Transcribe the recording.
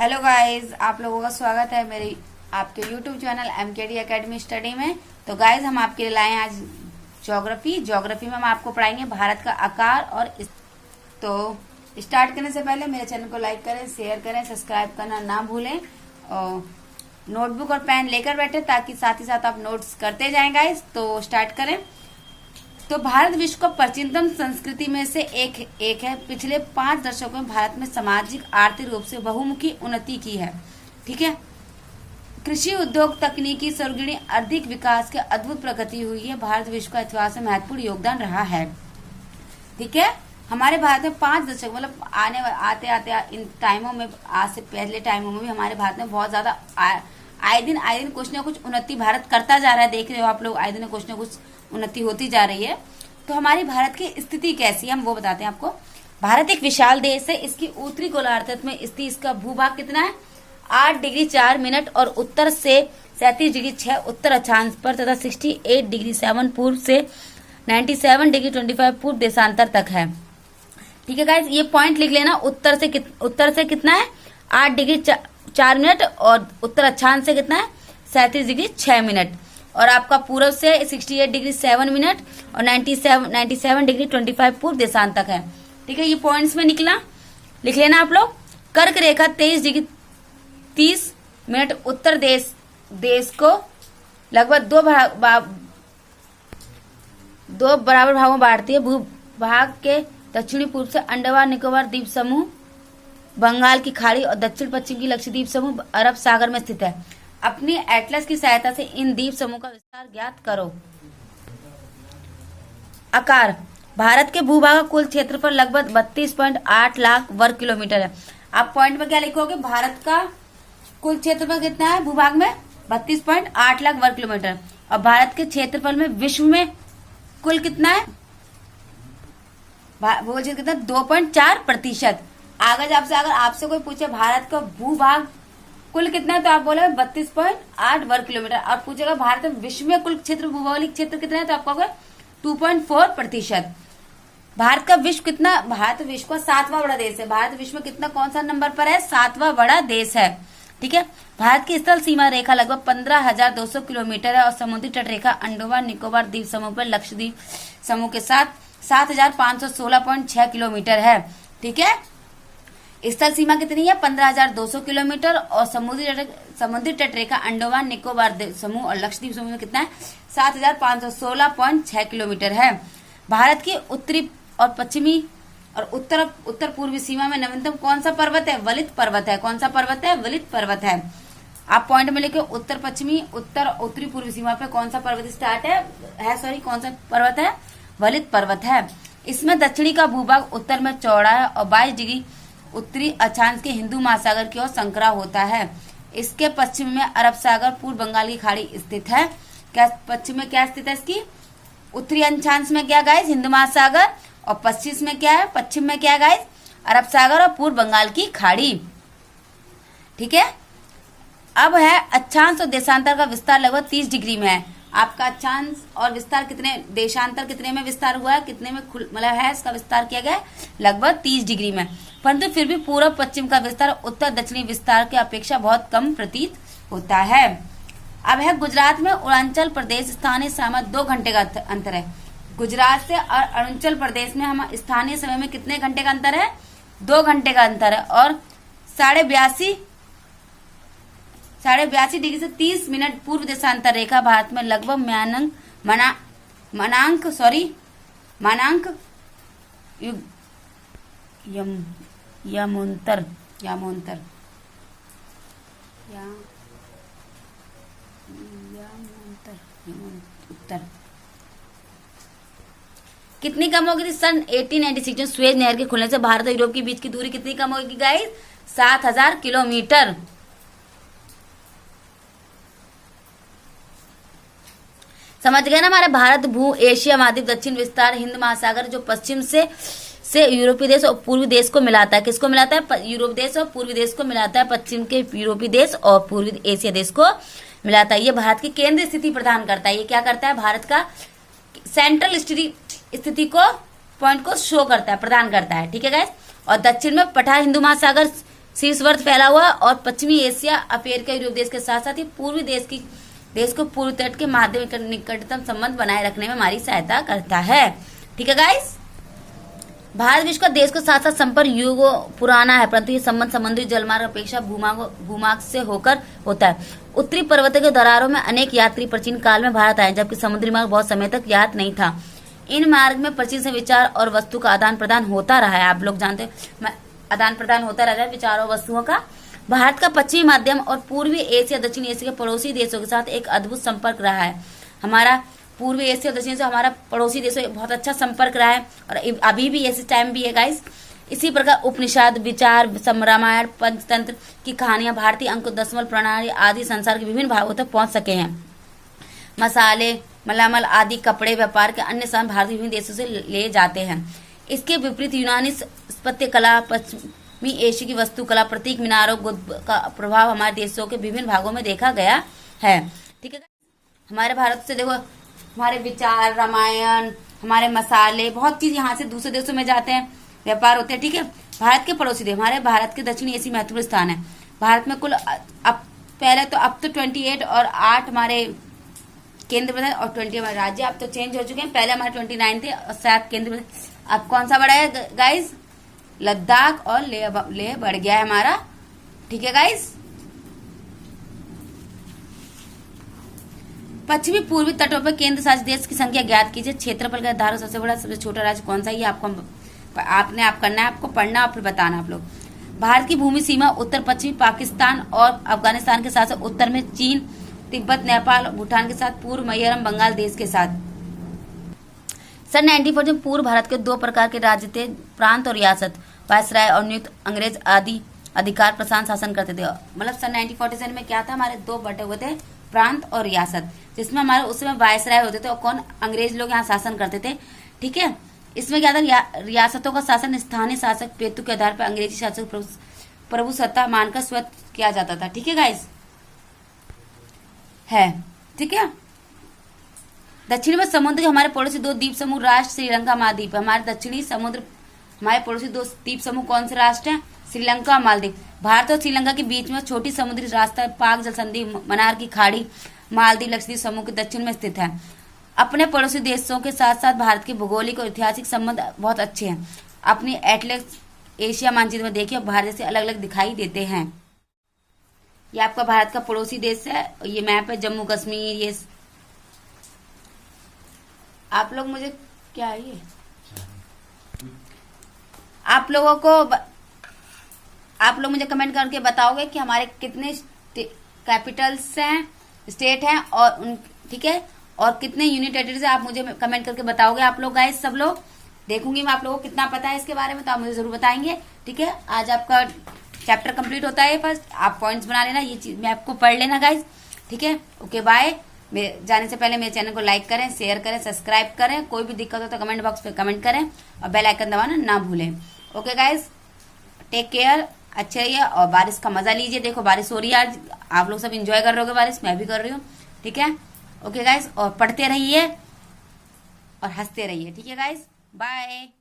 Hello guys, आप लोगों का स्वागत है मेरे आपके YouTube channel MKD academy study में। तो गाइस, हम आपके लिए लाए हैं आज ज्योग्राफी में हम आपको पढ़ाएंगे भारत का आकार और तो स्टार्ट करने से पहले मेरे चैनल को लाइक करें, शेयर करें, सब्सक्राइब करना ना भूलें और नोटबुक और पेन लेकर बैठे ताकि साथ ही साथ आप नोट्स करते जाएं। गाइस, तो स्टार्ट करें। तो भारत विश्व का प्राचीनतम संस्कृति में से एक है। पिछले 5 दशकों में भारत में सामाजिक आर्थिक रूप से बहुमुखी उन्नति की है। ठीक है, कृषि, उद्योग, तकनीकी, सर्वगुणी आर्थिक विकास के अद्भुत प्रगति हुई है। भारत विश्व का इतिहास में महत्वपूर्ण योगदान रहा है। ठीक है, हमारे भारत में 5 दशक मतलब आते आते इन टाइमों में, आज से पहले टाइमों में भी हमारे भारत में बहुत ज्यादा आए दिन कुछ ना कुछ उन्नति भारत करता जा रहा है। देख रहे हो आप लोग, आए दिन कुछ ना कुछ उन्नति होती जा रही है। तो हमारी भारत की स्थिति कैसी है हम वो बताते हैं आपको। भारत एक विशाल देश है। इसकी उत्तरी गोलार्ध में स्थित इसका भूभाग कितना है? 8 डिग्री 4 मिनट और उत्तर से 37 डिग्री 6 उत्तर अक्षांश पर तथा 68 डिग्री 7 पूर्व से 97 डिग्री 25 पूर्व देशांतर तक है। ठीक है गाइस, ये पॉइंट लिख लेना। उत्तर से कितना है? 8 डिग्री 4 मिनट और उत्तर अक्षांश से कितना है? 37 डिग्री 6 मिनट और आपका पूर्व से 68 डिग्री 7 मिनट और 97 डिग्री 25 पूर्व देशांत तक है। ठीक है, ये पॉइंट्स में निकला, लिख लेना आप लोग। कर्क रेखा 23 डिग्री 30 मिनट उत्तर देश को लगभग दो बराबर भागों में बांटती है। भूभाग के दक्षिणी पूर्व से अंडमान निकोबार द्वीप समूह, बंगाल की खाड़ी और दक्षिण पश्चिम की लक्षद्वीप समूह अरब सागर में स्थित है। अपनी एटलस की सहायता से इन द्वीप समूह का विस्तार ज्ञात करो। आकार, भारत के भूभाग का कुल क्षेत्रफल लगभग 32.8 लाख वर्ग किलोमीटर है। आप पॉइंट में क्या लिखोगे? भारत का कुल क्षेत्रफल कितना है भूभाग में? 32.8 लाख वर्ग किलोमीटर। और भारत के क्षेत्रफल में विश्व में कुल कितना है? भूगोल क्षेत्र कितना? 2.4%। अगर आपसे कोई पूछे भारत का भूभाग कुल कितना है तो आप बोले 32.8 वर्ग किलोमीटर। और पूछेगा भारत में विश्व में कुल क्षेत्र भौगोलिक क्षेत्र कितना है तो आप कहोगे 2.4%। भारत का विश्व कितना? भारत विश्व का 7वां बड़ा देश है। भारत विश्व में कितना, कौन सा नंबर पर है? 7वां बड़ा देश है। ठीक है, भारत की स्थल सीमा रेखा लगभग 15,200 किलोमीटर है और समुद्री तट रेखा अंडमान निकोबार द्वीप समूह पर लक्षद्वीप समूह के साथ 7,516.6 किलोमीटर है। ठीक है, स्थल सीमा कितनी है? 15,200 किलोमीटर और समुद्री तट रेखा अंडमान निकोबार समूह और लक्षद्वीप समूह में कितना है? 7,516.6 किलोमीटर है। भारत की उत्तरी और पश्चिमी और उत्तर पूर्वी सीमा में नवीनतम कौन सा पर्वत है? वलित पर्वत है। कौन सा पर्वत है? वलित पर्वत है। आप पॉइंट में लिखे उत्तर पश्चिमी, उत्तर उत्तरी पूर्वी सीमा पे कौन सा पर्वत स्टार्ट है? कौन सा पर्वत है? वलित पर्वत है। इसमें दक्षिणी का भूभाग उत्तर में चौड़ा है और 22 डिग्री उत्तरी अक्षांश के हिंदू महासागर की ओर संकरा होता है। इसके पश्चिम में अरब सागर, पूर्व बंगाल की खाड़ी स्थित है। क्या पश्चिम में क्या स्थित है इसकी? उत्तरी अक्षांश में क्या गाइस? हिंदू महासागर और पश्चिम में क्या है गाइस? अरब सागर और पूर्व बंगाल की खाड़ी। ठीक है, अब है अक्षांश और देशांतर का विस्तार लगभग 30 डिग्री में है। आपका अक्षांश और विस्तार कितने, देशांतर कितने में विस्तार हुआ है? कितने में मतलब है इसका विस्तार किया गया है? लगभग 30 डिग्री में। परंतु फिर भी पूर्व पश्चिम का विस्तार उत्तर दक्षिणी विस्तार की अपेक्षा बहुत कम प्रतीत होता है। अब है गुजरात में अरुणाचल प्रदेश स्थानीय समय 2 घंटे का अंतर है। गुजरात से और अरुणाचल प्रदेश में हम स्थानीय समय में कितने घंटे का अंतर है? 2 घंटे का अंतर है। और 82.5 डिग्री से 30 मिनट पूर्व देशांतर रेखा भारत में लगभग मानांक यमोन्तर उत्तर कितनी कम होगी थी? सन 1896 में सुएज नहर के खुलने से भारत और यूरोप के बीच की दूरी कितनी कम होगी गाइस? 7,000 किलोमीटर। समझ गए ना? हमारे भारत भू एशिया महाद्वीप दक्षिण विस्तार हिंद महासागर जो पश्चिम से यूरोपीय देश और पूर्वी देश को मिलाता है। किसको मिलाता है? यूरोप देश और पूर्वी देश को मिलाता है। पश्चिम के यूरोपीय देश और पूर्वी एशिया देश को मिलाता है। ये भारत की केंद्रीय स्थिति प्रदान करता है। ये क्या करता है? भारत का सेंट्रल स्थिति को पॉइंट को शो करता है, प्रदान करता है। ठीक है गाइस। और दक्षिण में पठार हिंदू महासागर शीर्षवर्त फैला हुआ और पश्चिमी एशिया, अफ्रीका, यूरोप देश के साथ साथ ही पूर्वी देश को पूर्व तट के माध्यम निकटतम संबंध बनाए रखने में हमारी सहायता करता है। ठीक है गाइस, भारत विश्व का देश के साथ साथ संपर्क युगों पुराना है, परंतु ये संबंध समुद्री जलमार्ग अपेक्षा भूमार्ग से होकर होता है। उत्तरी पर्वत के दरारों में अनेक यात्री प्राचीन काल में भारत आए, जबकि समुद्री मार्ग बहुत समय तक ज्ञात नहीं था। इन मार्ग में प्राचीन से विचार और वस्तु का आदान प्रदान होता रहा है। आप लोग जानते हैं आदान प्रदान होता रहा है विचारों और वस्तुओं का। भारत का पश्चिमी माध्यम और पूर्वी एशिया, दक्षिण एशिया के पड़ोसी देशों के साथ एक अद्भुत संपर्क रहा है। हमारा पूर्वी एशिया और दक्षिण से हमारा पड़ोसी देशों बहुत अच्छा संपर्क रहा है और अभी भी ऐसे टाइम भी है गाइस। इसी प्रकार उपनिषद, विचार, रामायण, पंचतंत्र की कहानियां, भारतीय अंक दशमलव प्रणाली आदि संसार के विभिन्न भागों तक पहुंच सके हैं। मसाले, मलामल आदि कपड़े व्यापार के अन्य सामान भारतीय विभिन्न देशों से ले जाते हैं। इसके विपरीत यूनानी स्थापत्य कला, पश्चिमी एशिया की वास्तुकला, प्रतीक मीनारों का प्रभाव हमारे देशों के विभिन्न भागों में देखा गया है। ठीक है, हमारे भारत से देखो हमारे विचार, रामायण, हमारे मसाले, बहुत चीज यहाँ से दूसरे देशों में जाते हैं, व्यापार होते हैं। ठीक है, भारत के पड़ोसी देश, हमारे भारत के दक्षिणी एशिया महत्वपूर्ण स्थान है। भारत में कुल पहले तो अब तो 28 और 8 हमारे केंद्र प्रदेश और 20 हमारे राज्य, अब तो चेंज हो चुके हैं। पहले हमारे 29 थे और 7 केंद्र प्रदेश। अब कौन सा बढ़ा है गाइस? लद्दाख और लेह बढ़ गया है हमारा। ठीक है गाइस, पश्चिमी पूर्वी तटों पर केंद्र शासित देश की संख्या ज्ञात कीजिए। क्षेत्रफल के आधार सबसे बड़ा सबसे छोटा राज्य कौन सा है, ये आपको आपने आप करना है, आपको पढ़ना और फिर बताना आप लोग। भारत की भूमि सीमा उत्तर पश्चिमी पाकिस्तान और अफगानिस्तान के साथ साथ उत्तर में चीन, तिब्बत, नेपाल, भूटान के साथ पूर्व मयरम बंगाल देश के साथ। सन 1940 में पूर्व भारत के 2 प्रकार के राज्य थे, प्रांत और रियासत। वायसराय और नियुक्त अंग्रेज आदि अधिकार प्रशांत शासन करते थे। मतलब सन 1947 में क्या था, हमारे 2 बटे हुए थे, प्रांत और रियासत, जिसमें हमारे उस समय वायसराय होते थे और कौन, अंग्रेज लोग यहाँ शासन करते थे। ठीक है, इसमें क्या था, रियासतों का शासन स्थानीय शासक पेतु के आधार पर अंग्रेजी शासक प्रभु सत्ता मानकर स्वत किया जाता था। ठीक है गाइस, है ठीक है। दक्षिण में समुद्र के हमारे पड़ोसी 2 द्वीप समूह राष्ट्र श्रीलंका मालदीव। हमारे दक्षिणी समुद्र हमारे पड़ोसी 2 द्वीप समूह कौन से राष्ट्र हैं? श्रीलंका और मालदीव। भारत और श्रीलंका के बीच में छोटी समुद्री रास्ता पाक जल संधि, मन्नार की खाड़ी, मालदीव लक्षद्वीप समूह के दक्षिण में स्थित है। अपने पड़ोसी देशों के साथ साथ भारत के भौगोलिक और ऐतिहासिक संबंध बहुत अच्छे हैं। अपनी एटलस एशिया मानचित्र में देखिए, भारत से अलग अलग दिखाई देते हैं। ये आपका भारत का पड़ोसी देश है, ये मैप है जम्मू कश्मीर। ये आप लोग मुझे क्या है ये, आप लोग मुझे कमेंट करके बताओगे कि हमारे कितने कैपिटल्स हैं, स्टेट हैं और उन, ठीक है, और कितने यूनिट टेरिटरीज है, आप मुझे कमेंट करके बताओगे। आप लोग गाइस सब लोग, देखूंगी मैं आप लोगों को कितना पता है इसके बारे में, तो आप मुझे जरूर बताएंगे। ठीक है, आज आपका चैप्टर कंप्लीट होता है। फर्स्ट आप पॉइंट्स बना लेना, ये चीज मैं आपको पढ़ लेना गाइस। ठीक है, ओके बाय। जाने से पहले मेरे चैनल को लाइक करें, शेयर करें, सब्सक्राइब करें। कोई भी दिक्कत हो तो कमेंट बॉक्स पे कमेंट करें और बेल आइकन दबाना ना भूलें। ओके गाइस, टेक केयर, अच्छे रहिए और बारिश का मजा लीजिए। देखो बारिश हो रही है आज, आप लोग सब एंजॉय कर रहे होगे बारिश, मैं भी कर रही हूँ। ठीक है, ओके गाइस, और पढ़ते रहिए और हंसते रहिए। ठीक है गाइस, बाय।